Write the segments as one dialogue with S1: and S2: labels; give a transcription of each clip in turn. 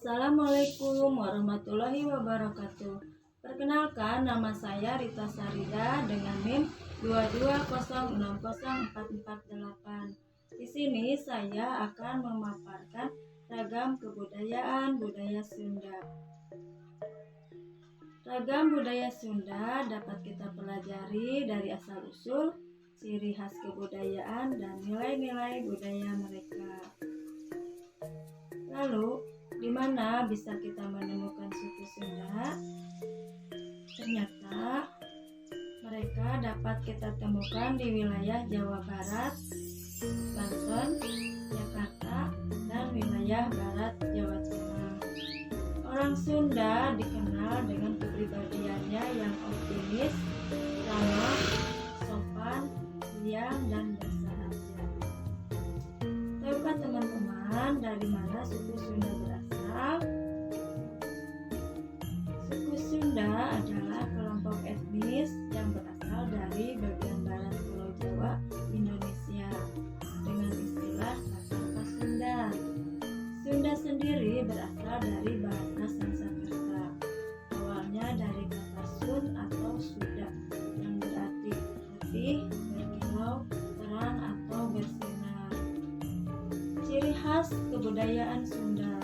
S1: Assalamualaikum warahmatullahi wabarakatuh. Perkenalkan, nama saya Rita Sarida dengan NIM 220604448. Di sini saya akan memaparkan ragam kebudayaan budaya Sunda. Ragam budaya Sunda dapat kita pelajari dari asal-usul, ciri khas kebudayaan, dan nilai-nilai budaya mereka. Lalu, di mana bisa kita menemukan suku Sunda? Ternyata mereka dapat kita temukan di wilayah Jawa Barat, Banten, Jakarta, dan wilayah Barat Jawa Tengah. Orang Sunda dikenal dengan kepribadiannya yang optimis, ramah, sopan, diam, dan bersahaja. Tahukah teman-teman dari mana suku Sunda berasal? Suku Sunda adalah kelompok etnis yang berasal dari bagian barat Pulau Jawa, Indonesia, dengan istilah kata Sunda. Sunda sendiri berasal dari bahasa Sanskerta. Awalnya dari kata sun atau suda yang berarti putih, berkilau, terang, atau bersinar. Ciri khas kebudayaan Sunda: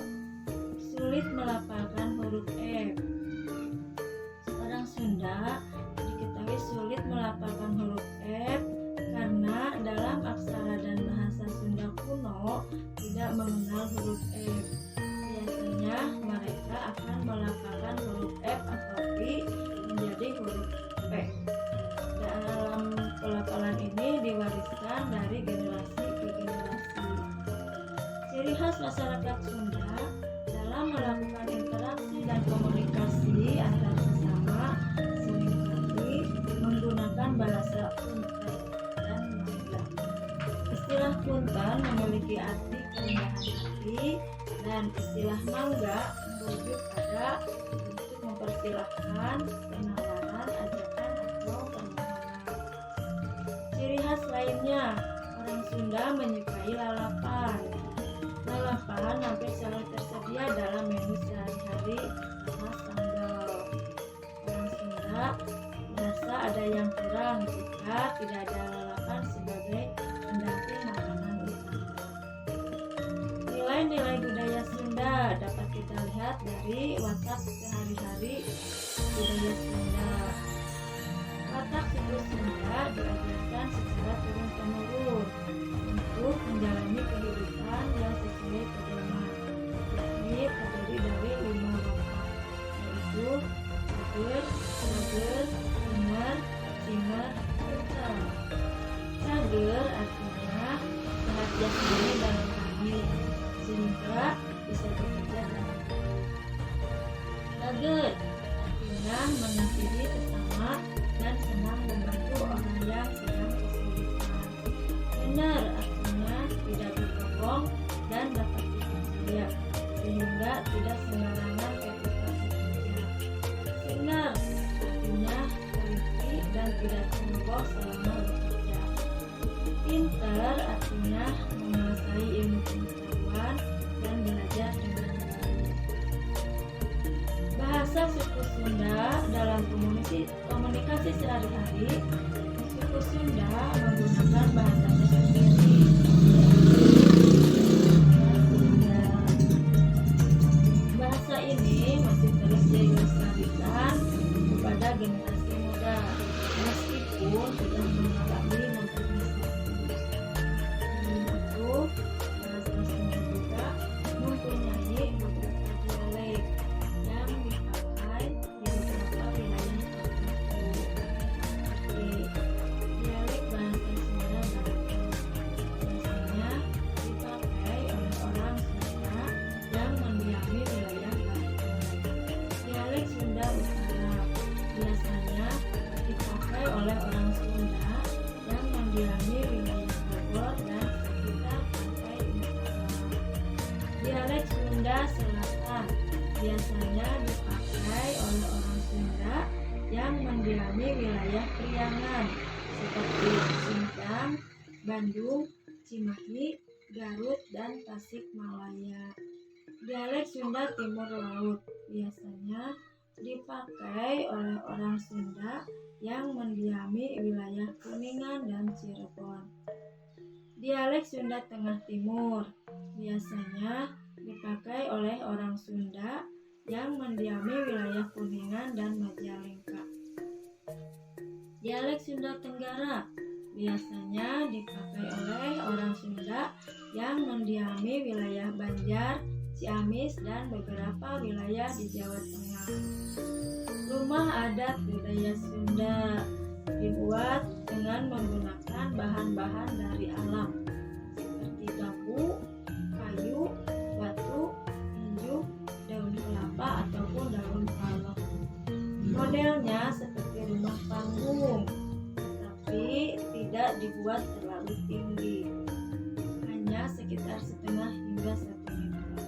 S1: sulit melafalkan huruf F. Orang Sunda diketahui sulit melafalkan huruf F karena dalam aksara dan bahasa Sunda kuno tidak mengenal huruf F. Biasanya mereka akan melafalkan huruf F atau P menjadi huruf P. Dalam pelafalan ini diwariskan dari generasi ke generasi. Ciri khas masyarakat Sunda dalam melakukan interaksi dan komunikasi antar sesama seringkali menggunakan bahasa Punten dan Mangga. Istilah Punten memiliki arti kerendahan hati dan istilah Mangga merujuk pada untuk mempersilahkan, penawaran, ajakan, atau permohonan. Ciri khas lainnya, orang Sunda menyukai lalapan. Lalapan hampir selalu tersedia dalam menu sehari-hari bersama sambal. Orang Sunda merasa ada yang kurang jika tidak ada lalapan sebagai pendamping makanan utama. Nilai-nilai budaya Sunda dapat kita lihat dari watak sehari-hari budaya Sunda. Watak suku Sunda diajarkan secara turun-temurun untuk menjalani kehidupan yang sesuai pedoman. Ini terdiri dari 5 watak, yaitu Cager, Cager, Cimer, Cimer, Punten. Cager artinya sehat jasmani dan rohani, sehingga bisa bekerja dan Cager artinya mengasihi sesama dan senang membantu orang yang sedang kesulitan. Benar artinya tidak berbohong dan dapat dipercaya, sehingga tidak sembarangan ketika bekerja. Sinar artinya teliti dan tidak ceroboh selama bekerja. Pintar artinya menguasai ilmu pengetahuan dan belajar dengan baik. Bahasa suku Sunda dalam komunikasi sehari-hari, suku Sunda menggunakan bahasanya sendiri. Bahasa ini masih terus dilestarikan kepada generasi muda meskipun sudah mengalami modernisasi. Selain itu, bahasa Sunda juga mempunyai beberapa dialek yang dipakai di beberapa wilayah tertentu. Dialek bahasa Sunda Banten biasanya dipakai oleh orang Sunda yang mendiami wilayah Banten. Dialek Sunda Utara biasanya dipakai oleh orang Sunda yang mendiami wilayah Bogor dan sekitar pantai utara. Dialek Sunda Selatan biasanya dipakai oleh orang Sunda yang mendiami wilayah Priangan seperti Sintang, Bandung, Cimahi, Garut, dan Tasikmalaya. Dialek Sunda Timur Laut biasanya dipakai oleh orang Sunda yang mendiami wilayah Kuningan dan Cirebon. Dialek Sunda Tengah Timur biasanya dipakai oleh orang Sunda yang mendiami wilayah Kuningan dan Majalengka. Dialek Sunda Tenggara biasanya dipakai oleh orang Sunda yang mendiami wilayah Banjar, Ciamis, dan beberapa wilayah di Jawa Tengah. Rumah adat budaya Sunda dibuat dengan menggunakan bahan-bahan dari alam seperti bambu, kayu, batu, injuk, daun kelapa ataupun daun palem. Modelnya seperti rumah panggung, tapi tidak dibuat terlalu tinggi, hanya sekitar setengah hingga 1 meter.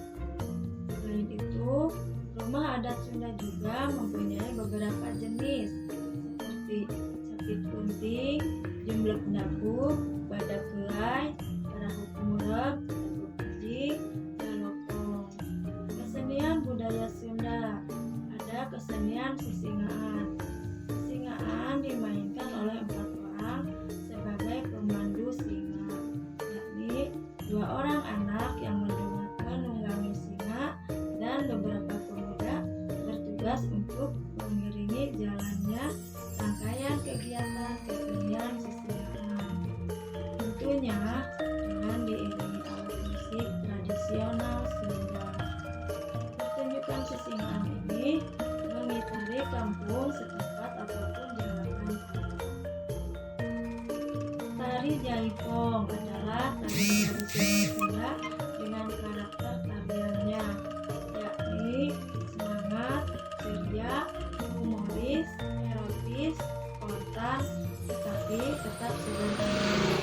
S1: Selain itu, rumah adat Sunda juga mempunyai beberapa jenis seperti capit kunting, jemblek dapur, badak gelai, perahu kumurep, dagu pijik, jalopong. Kesenian budaya Sunda. Ada kesenian sisingaan. Sisingaan dimainkan oleh 4 orang sebagai pemandu singa, yakni 2 orang anak yang menunggangi singa dan beberapa pemuda bertugas untuk mengiringi jalannya rangkaian kegiatan kesenian sisingaan. Tentunya dengan diiringi alat musik tradisional Sunda. Pertunjukan sisingaan ini mengitari kampung setempat ataupun jalanan. Tari Jaipong adalah tari tradisional Sunda dengan karakter tariannya, yakni semangat, ceria, humoris, erotis, spontan, tetapi tetap sederhana.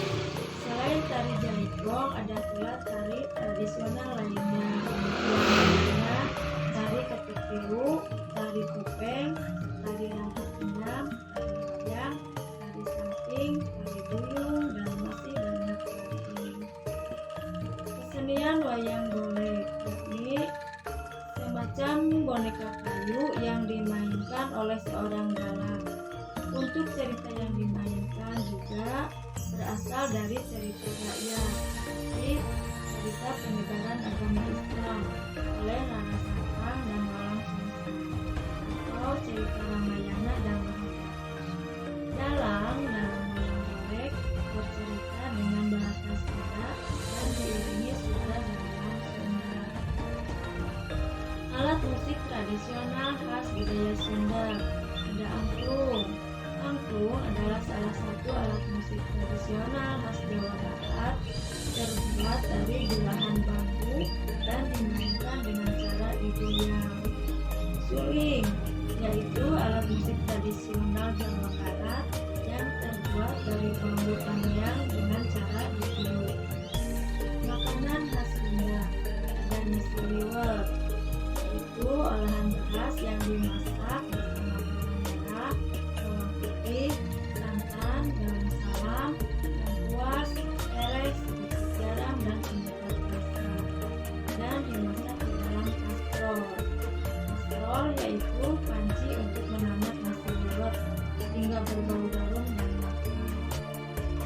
S1: Selain tari Jaipong, ada pula tari tradisional lainnya, yaitu tari ketik pilu, tari topeng, tari rangkap pinang, tari wayang, tari samping, tari duyung, dan masih banyak lagi. Kesenian wayang golek, yakni semacam boneka kayu yang dimainkan oleh seorang dalang. Untuk cerita yang dimainkan juga berasal dari cerita rakyat, seperti cerita penyebaran agama Islam oleh Rara Santang dan Walang Sungsang, atau cerita Ramayana dan Mahabharata. Dalang dalam wayang golek bercerita dengan bahasa Sunda dan diiringi suara gamelan Sunda. Alat musik tradisional khas budaya Sunda. Ada angklung. Angklung adalah salah satu alat musik tradisional khas Jawa Barat, terbuat dari gulahan bambu dan dimainkan dengan cara digoyang. Suling, yaitu alat musik tradisional Jawa Barat yang terbuat dari bambu panjang dengan cara ditiup. Makanan khas Sunda, ada nasi liwet, yaitu olahan beras yang dimasak bersama gula merah, bawang putih, santan, daun salam, lengkuas, serai, sedikit garam, dan penyedap rasa, dan dimasak di dalam kastrol. Kastrol yaitu panci untuk menambah nasi liwet hingga berbau garam dan matang.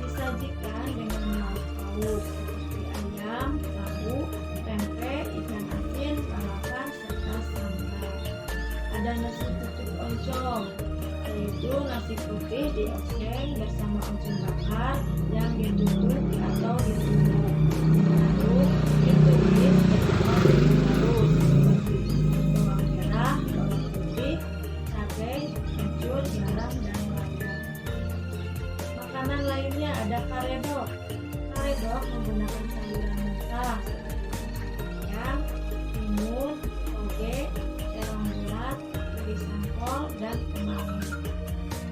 S1: Disajikan dengan lauk pauk seperti ayam, tahu, tempe, ikan asin, lalapan, serta sambal. Ada nasi tutuk oncom, yaitu nasi putih dioseng bersama oncom bakar yang ditutup atau ditumbuk, lalu ditumis bersama bumbu halus seperti bawang merah, bawang putih, cabai, kencur, garam, dan lada. Makanan lainnya ada karedok. Karedok menggunakan sayuran mentah seperti kacang, timun, toge, terong bulat, irisan kol, dan kemangi.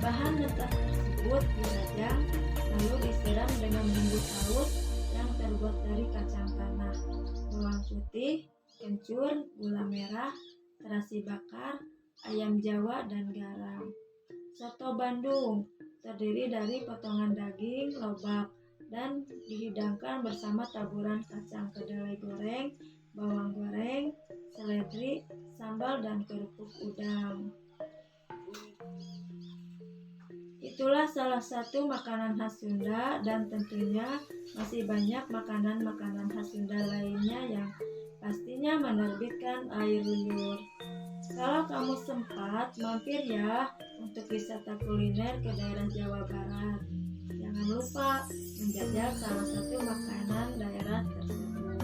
S1: Bahan mentah tersebut dirajang lalu disiram dengan bumbu saus yang terbuat dari kacang tanah, bawang putih, kencur, gula merah, terasi bakar, ayam Jawa, dan garam. Soto Bandung terdiri dari potongan daging, lobak, dan dihidangkan bersama taburan kacang kedelai goreng, bawang goreng, seledri, sambal, dan kerupuk udang. Itulah salah satu makanan khas Sunda, dan tentunya masih banyak makanan-makanan khas Sunda lainnya yang pastinya menerbitkan air liur. Kalau kamu sempat, mampir ya untuk wisata kuliner ke daerah Jawa Barat. Jangan lupa menjajal salah satu makanan daerah tersebut.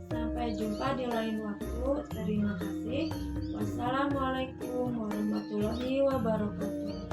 S1: Sampai jumpa di lain waktu. Terima kasih. Wassalamualaikum warahmatullahi wabarakatuh.